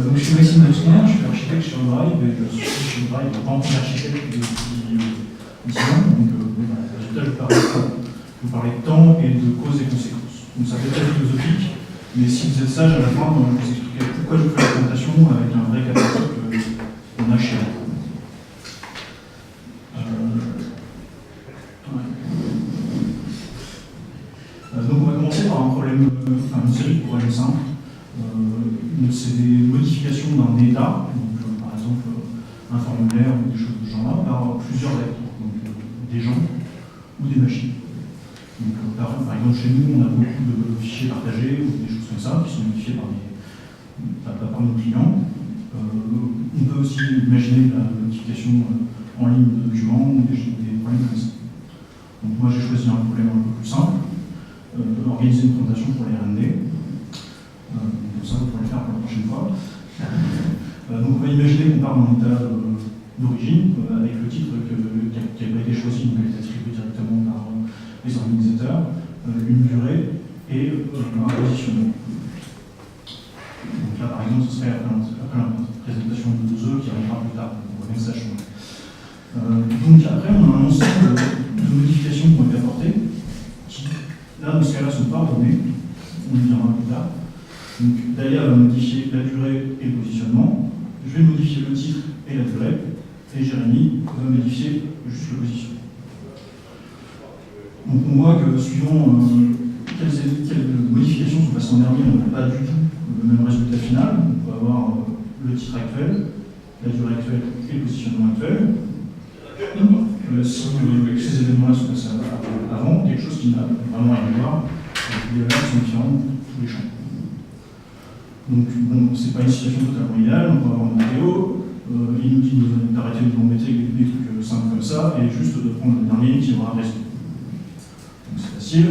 Donc, je suis Maxime Metzner, je suis architecte chez OnDrive, et je suis chez OnDrive en tant qu'architecte depuis 10 ans. Donc, résultat, je vous parler de temps et de causes et conséquences. Donc, ça fait très philosophique, mais si vous êtes sage, à la fin, je vous expliquerai pourquoi je fais la présentation avec un vrai cas qu'on a chez nous. Donc, on va commencer par un problème, une série de problèmes simples. C'est des modifications d'un état, donc, par exemple un formulaire ou des choses de ce genre-là, par plusieurs acteurs, donc des gens ou des machines. Donc, par exemple, chez nous, on a beaucoup de fichiers partagés ou des choses comme ça qui sont modifiés par nos clients. On peut aussi imaginer la modification en ligne de documents ou des problèmes comme ça. Donc, moi, j'ai choisi un problème un peu plus simple, organiser une présentation pour les R&D. Comme ça, vous pourrez le faire pour la prochaine fois. Donc, on va imaginer qu'on part d'un état d'origine, avec le titre qui a été choisi, donc qui a été attribué directement par les organisateurs, une durée et un positionnement. Donc là, par exemple, ce serait après la présentation de 2 œufs qui arrivera plus tard. On va bien que ça change. Donc après, on a un ensemble de modifications qui ont été apportées, qui, là, dans ce cas-là, ne sont pas ordonnées. On y viendra plus tard. Donc, Dahlia va modifier la durée et le positionnement. Je vais modifier le titre et la durée. Et Jérémy va modifier juste le positionnement. Donc, on voit que suivant quelles modifications sont passées en dernier, on n'a pas du tout le même résultat final. On peut avoir le titre actuel, la durée actuelle et le positionnement actuel. Si ces événements-là sont passés avant, quelque chose qui n'a vraiment rien à voir, les valeurs sont différentes pour tous les champs. Donc, bon, c'est pas une situation totalement idéale, on peut avoir une vidéo, il nous dit d'arrêter de nous embêter avec des trucs simples comme ça, et juste de prendre le dernier qui aura raison. Donc c'est facile,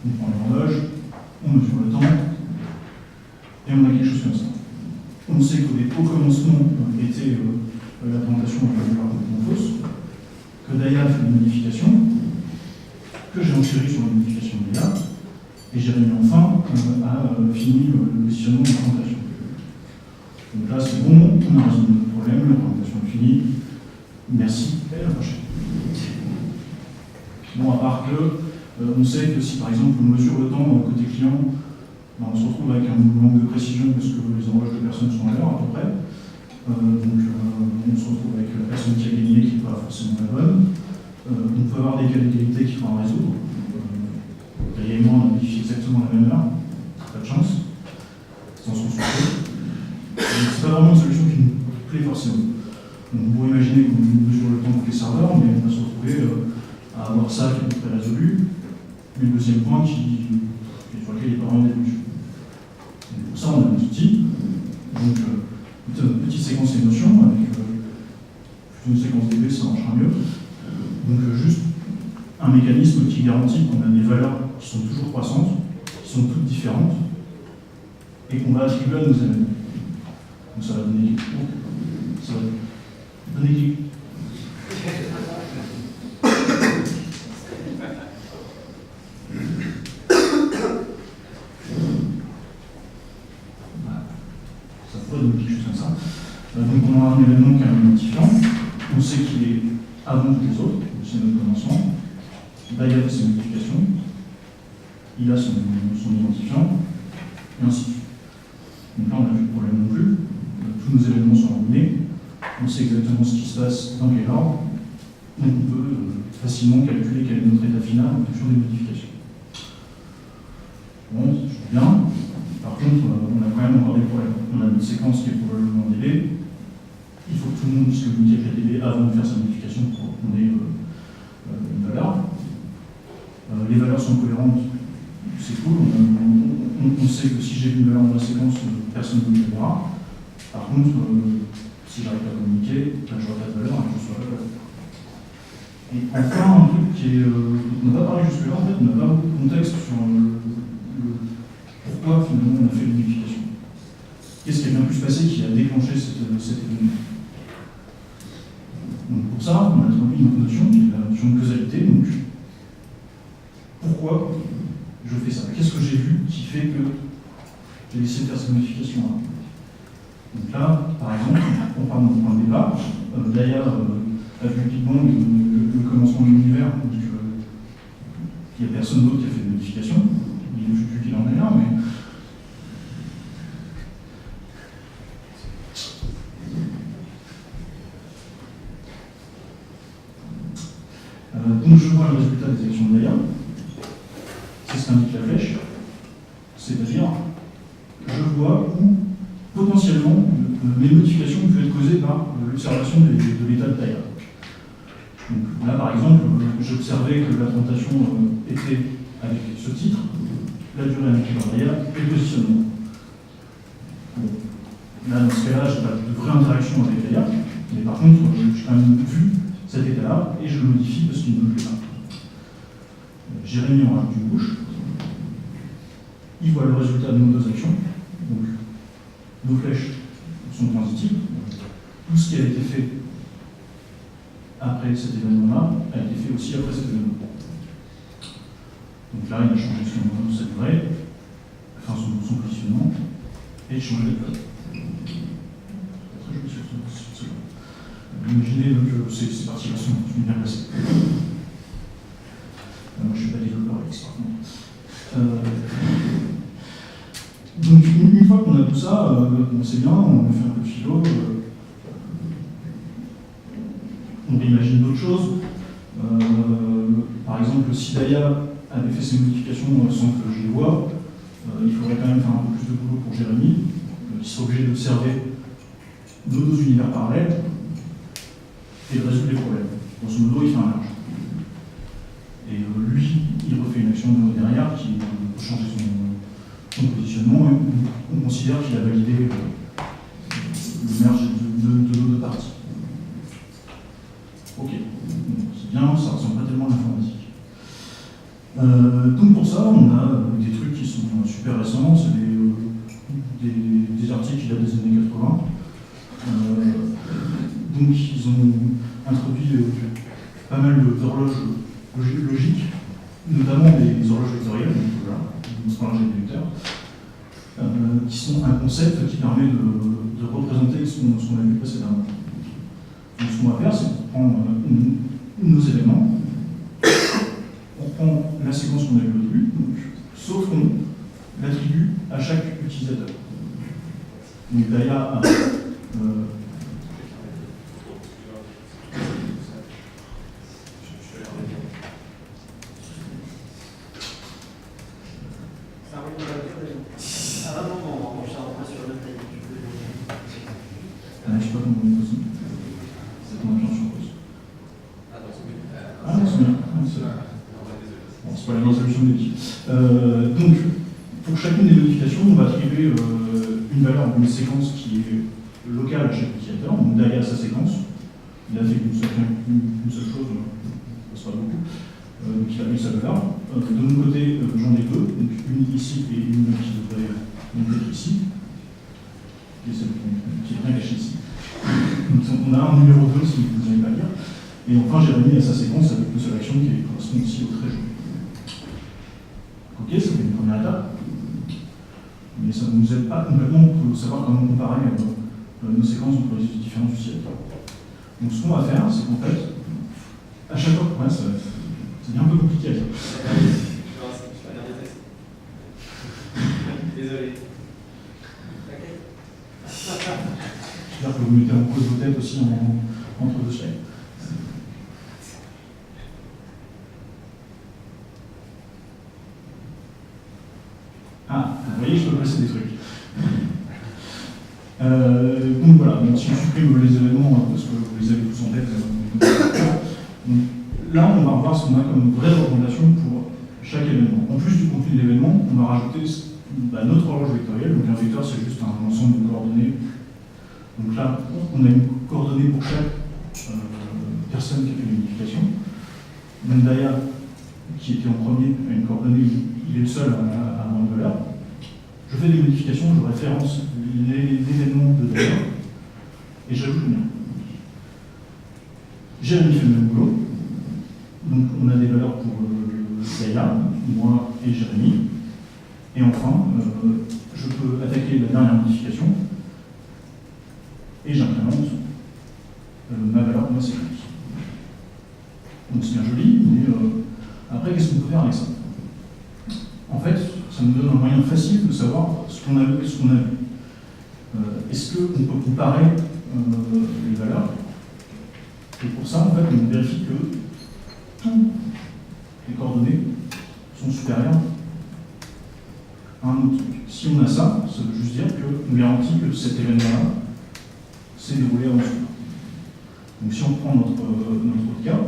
on prend l'horloge, on mesure le temps, et on a quelque chose comme ça. On sait qu'au commencement était la présentation complètement fausse, que Dahlia a fait des modifications, que j'ai enchéri sur les modifications de Dahlia, et Jérémy enfin a fini le positionnement de la présentation. Donc là c'est bon, on a résolu notre problème, la présentation est finie. Merci, et à la prochaine. Bon, à part que, on sait que si par exemple on mesure le temps côté client, ben, on se retrouve avec un manque de précision parce que les horloges de personnes sont à l'heure à peu près. Donc on se retrouve avec la personne qui a gagné qui n'est pas forcément la bonne. On peut avoir des cas d'égalité qu'il faudra résoudre. Dahlia et moi, on a modifié exactement la même heure. Pas de chance. Sans son souci. C'est pas vraiment une solution qui nous plaît forcément. Donc, vous pourrez imaginer qu'on mesure le temps pour les serveurs, mais on va se retrouver à avoir ça qui est à peu près résolu. Mais le deuxième point sur lequel il n'y a pas vraiment d'évolution. Pour ça, on a des outils. Donc, une petite séquence émotion avec une séquence DB, ça marchera mieux. Donc, juste un mécanisme qui garantit qu'on a des valeurs qui sont toujours croissantes, qui sont toutes différentes, et qu'on va attribuer à nos événements. Donc ça va donner ça pourrait donner quelque chose comme ça. Donc on a un événement qui a un identifiant, on sait qu'il est avant tous les autres, c'est notre commencement. Dahlia fait ses modifications, il a son identifiant, et ainsi de suite. Donc là, on n'a plus de problème non plus. Tous nos événements sont ordonnés. On sait exactement ce qui se passe dans quel ordre. Donc on peut facilement calculer quel est notre état final en fonction des modifications. Bon, c'est bien. Par contre, on a quand même encore des problèmes. On a une séquence qui est probablement DB. Il faut que tout le monde puisse communiquer avec la DB avant de faire sa modification pour qu'on ait une valeur. Les valeurs sont cohérentes, c'est cool. On sait que si j'ai une valeur dans la séquence, personne ne me le verra. Par contre, si j'arrive pas à communiquer, je n'aurai pas de valeur et je reçois la valeur. Et enfin, un truc qui est. On n'a pas parlé jusque-là, en fait, on n'a pas beaucoup de contexte sur pourquoi finalement on a fait une modification. Qu'est-ce qui a bien pu se passer qui a déclenché cet événement. Donc pour ça, on a introduit une autre notion qui est la notion de causalité. Donc, pourquoi je fais ça? Qu'est-ce que j'ai vu qui fait que j'ai décidé de faire cette modification-là? Donc là, par exemple, on part de mon point de départ. Gaïa a vu Big Bang, le commencement de l'univers. Donc il n'y a personne d'autre qui a fait de modification. Il est vu qu'il en est là, mais. Donc je vois le résultat des élections de Gaïa. C'est ce qu'indique la flèche. C'est-à-dire, je vois où potentiellement les modifications peuvent être causées par l'observation de l'état de Gaïa. Donc là, par exemple, j'observais que la présentation était avec ce titre, la durée indiquée par Gaïa et le positionnement. Bon. Là, dans ce cas-là, je n'ai pas de vraie interaction avec Gaïa, mais par contre, j'ai quand même vu cet état-là et je le modifie parce qu'il ne me plaît pas. Jérémy en rajoute une couche. Il voit le résultat de nos deux actions. Donc, nos flèches sont transitives. Tout ce qui a été fait après cet événement-là a été fait aussi après cet événement. Donc là, il a changé sa durée, enfin son positionnement, et changé de code. C'est très joli sur ce là. Imaginez que ces parties-là sont bien placées. Moi, je ne suis pas développeur X, par contre. Donc, une fois qu'on a tout ça, on sait bien, on a fait un peu de philo, on imagine d'autres choses. Par exemple, si Gaïa avait fait ces modifications sans que je les vois, il faudrait quand même faire un peu plus de boulot pour Jérémy, qui serait obligé d'observer nos deux univers parallèles et de résoudre les problèmes. Grosso modo, il fait un large. Et lui, il refait une action derrière qui change son positionnement, et on considère qu'il a validé le merge de nos deux parties. Ok, c'est bien, ça ressemble pas tellement à l'informatique. Donc pour ça, on a des trucs qui sont super récents, c'est des articles qui datent des années 80. Donc ils ont introduit pas mal d'horloges logiques, notamment des horloges vectorielles, donc voilà, des horloges déducteurs, qui sont un concept qui permet de représenter ce qu'on a vu précédemment. Donc ce qu'on va faire, c'est qu'on prend nos éléments, on prend la séquence qu'on a vue au début, donc, sauf qu'on l'attribue à chaque utilisateur. Donc Gaïa a je sais pas comment on est possible. C'est ton agent sur pause. Ah non, c'est bien. C'est pas la même solution de vie. Donc, pour chacune des modifications, on va attribuer une valeur, une séquence qui est locale à chaque utilisateur. Donc, derrière sa séquence, il a fait qu'une seule chose, ça pas beaucoup. Donc, il a mis sa valeur. De mon côté, j'en ai deux, donc une ici et une qui devrait monter ici. Et celle qui est bien cachée ici. Donc, on a un numéro 2 si vous n'allez pas lire. Et enfin, j'ai remis à sa séquence avec une seule action qui correspond ici au très jaune. Ok, ça fait une première étape. Mais ça ne nous aide pas complètement pour savoir comment comparer nos séquences entre les différents utilisateurs. Donc ce qu'on va faire, c'est qu'en fait, à chaque fois, ouais, c'est un peu compliqué à dire. Désolé. J'espère que vous mettez en cause vos têtes aussi entre deux slides. Ah, vous voyez, je peux placer des trucs. Donc voilà, donc si je supprime les éléments, parce que vous les avez tous en tête, donc, là on va revoir ce qu'on a comme vraie représentation pour chaque événement. En plus du contenu de l'événement, on va rajouter notre horloge vectorielle. Donc un vecteur, c'est juste un ensemble de coordonnées. Donc là, on a une coordonnée pour chaque personne qui a fait une modification. Mendaya, qui était en premier, a une coordonnée, il est le seul à avoir une valeur. Je fais des modifications, je référence l'événement de Daya et j'ajoute le mien. Jérémy fait le même boulot. Donc on a des valeurs pour Daya, moi et Jérémy. Et enfin, je peux attaquer la dernière modification et j'incrémente ma valeur de ma séquence. Donc c'est bien joli, mais après, qu'est-ce qu'on peut faire avec ça? En fait, ça nous donne un moyen facile de savoir ce qu'on a vu et ce qu'on a vu. Est-ce qu'on peut comparer les valeurs? Et pour ça, en fait, on vérifie que toutes les coordonnées sont supérieures à un autre truc. Si on a ça, ça veut juste dire qu'on garantit que cet événement-là s'est déroulé avant celui-là. Donc si on prend notre autre cas,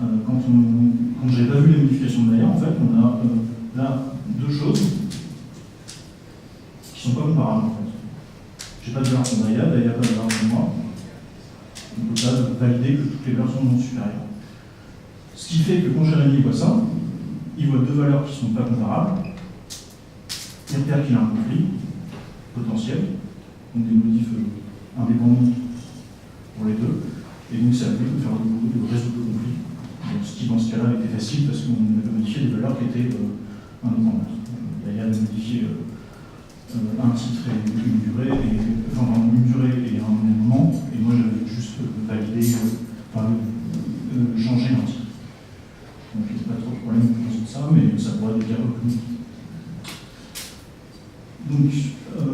quand j'ai pas vu les modifications de layer, en fait, on a là deux choses qui sont pas comparables. En fait. J'ai pas de valeur pour Daya, Daya pas de valeur pour moi. On ne peut pas valider que toutes les valeurs sont non supérieures. Ce qui fait que quand Jérémy voit ça, il voit deux valeurs qui ne sont pas comparables. Il repère qu'il y a un conflit potentiel, donc des modifs indépendants pour les deux, et donc ça permet de faire de résoudre le conflit. Donc, ce qui dans ce cas-là était facile parce qu'on avait modifié des valeurs qui étaient indépendantes. Daya a modifié un titre et une durée, une durée et un moment, et moi j'avais juste validé, changer un titre. Donc il n'y a pas trop de problème pour résoudre ça, mais ça pourrait être bien plus. Donc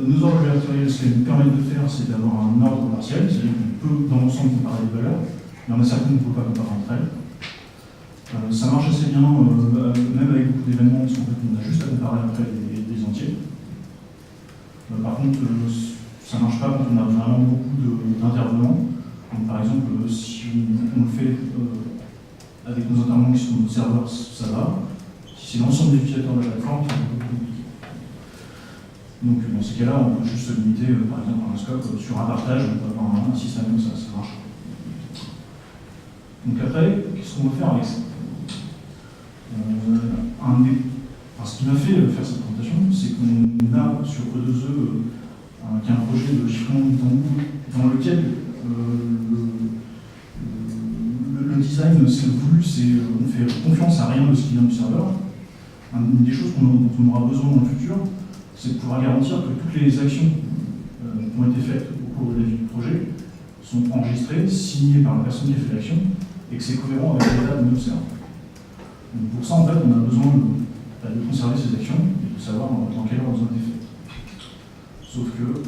nos ordres vectoriels, ce qu'elles nous permettent de faire, c'est d'avoir un ordre partiel, c'est-à-dire qu'on peut dans l'ensemble comparer des valeurs, mais il y en a certaines qu'on ne peut pas comparer entre elles. Ça marche assez bien, même avec beaucoup d'événements, parce qu'en fait on a juste à comparer après des entiers. Par contre, ça ne marche pas quand on a vraiment beaucoup d'intervenants. Par exemple, si on le fait avec nos intervenants qui sont sur notre serveur, ça va. Si c'est l'ensemble des utilisateurs de la plateforme, c'est un peu plus compliqué. Donc dans ces cas-là, on peut juste se limiter, par exemple, à un scope sur un partage, on peut avoir un système comme ça marche. Donc après, qu'est-ce qu'on va faire avec ça? Ce qui m'a fait faire cette présentation, c'est qu'on a sur E2E qui est un projet de chiffrement dans lequel le design, c'est voulu, on fait confiance à rien de ce qui vient du serveur. Une des choses dont on aura besoin dans le futur, c'est de pouvoir garantir que toutes les actions qui ont été faites au cours de la vie du projet sont enregistrées, signées par la personne qui a fait l'action, et que c'est cohérent avec l'état de nos serveurs. Donc pour ça, en fait, on a besoin de conserver ces actions et de savoir dans quelle ordre elles ont été faites. Sauf que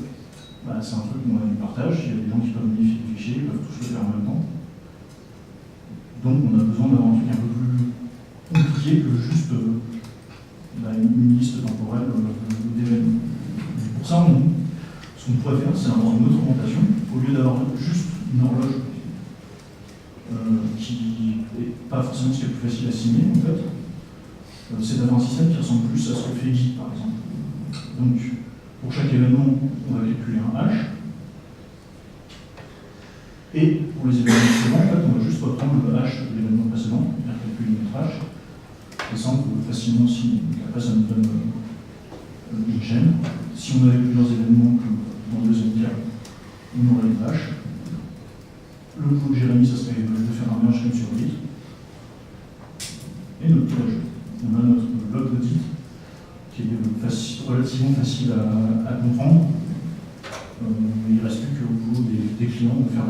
c'est un truc qu'on a du partage, il y a des gens qui peuvent modifier les fichiers, ils peuvent tous le faire en même temps. Donc on a besoin d'avoir un truc un peu plus compliqué que juste une liste temporelle d'événements. Pour ça, ce qu'on pourrait faire, c'est avoir une autre orientation, au lieu d'avoir juste une horloge qui n'est pas forcément ce qui est le plus facile à signer, en fait, c'est d'avoir un système qui ressemble plus à ce que fait Git, par exemple. Donc, pour chaque événement, on va calculer un hash, et pour les événements suivants, en fait, on va juste reprendre le hash de l'événement précédent, et faire calculer notre hash, et ça, on peut facilement signer. Donc après, ça nous donne une chaîne. Si on avait plusieurs événements, comme dans le deuxième cas, on aurait une hash. Le boulot de Jérémy, ça serait de faire un merge comme sur Git. Et notre log. On a notre log de Git, qui est relativement facile à comprendre. Il ne reste plus qu'au boulot des clients de faire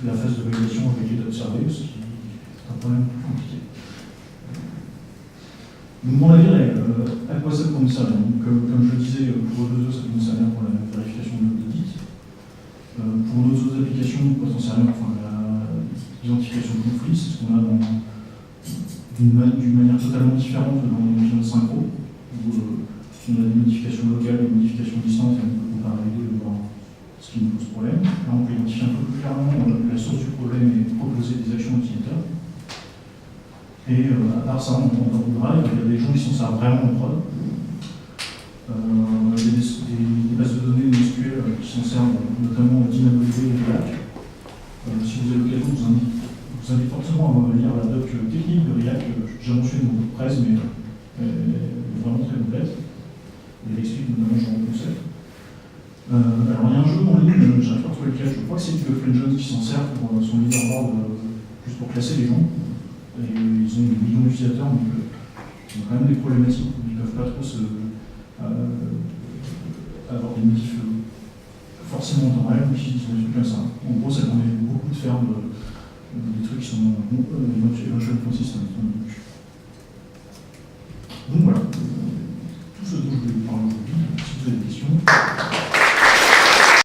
la phase de validation avec Git Observer, ce qui est un problème plus compliqué. Donc dans la vie réelle, à quoi ça peut nous servir? Comme je le disais, pour E2E, ça peut nous servir pour la vérification de Git. Pour nos autres applications, potentiellement, l'identification de conflits, c'est ce qu'on a d'une manière totalement différente dans les notions de synchro, où on a des modifications locales, des modifications distantes, et on peut comparer les deux et voir ce qui nous pose problème. Là, on peut identifier un peu plus clairement la source du problème et proposer des actions utilisateurs. Et à part ça, dans le drive, il y a des gens qui s'en servent vraiment en prod. Il y a des bases de données SQL qui s'en servent, notamment DynamoDB et React. Si vous avez l'occasion, je vous invite fortement à lire la doc technique de React. J'ai mentionné dans votre presse, mais elle est vraiment très complète. Elle explique notamment ce genre de concept. Alors il y a un jeu en ligne, j'arrive pas à trouver lequel, je crois que c'est League of Legends qui s'en sert pour son leaderboard, juste pour classer les gens. Et ils ont des millions d'utilisateurs, donc ils ont quand même des problématiques où ils ne peuvent pas trop avoir des modifs forcément en temps réel, mais qui sont des trucs comme ça. En gros, ça permet beaucoup de faire des trucs qui sont éventuellement consistants.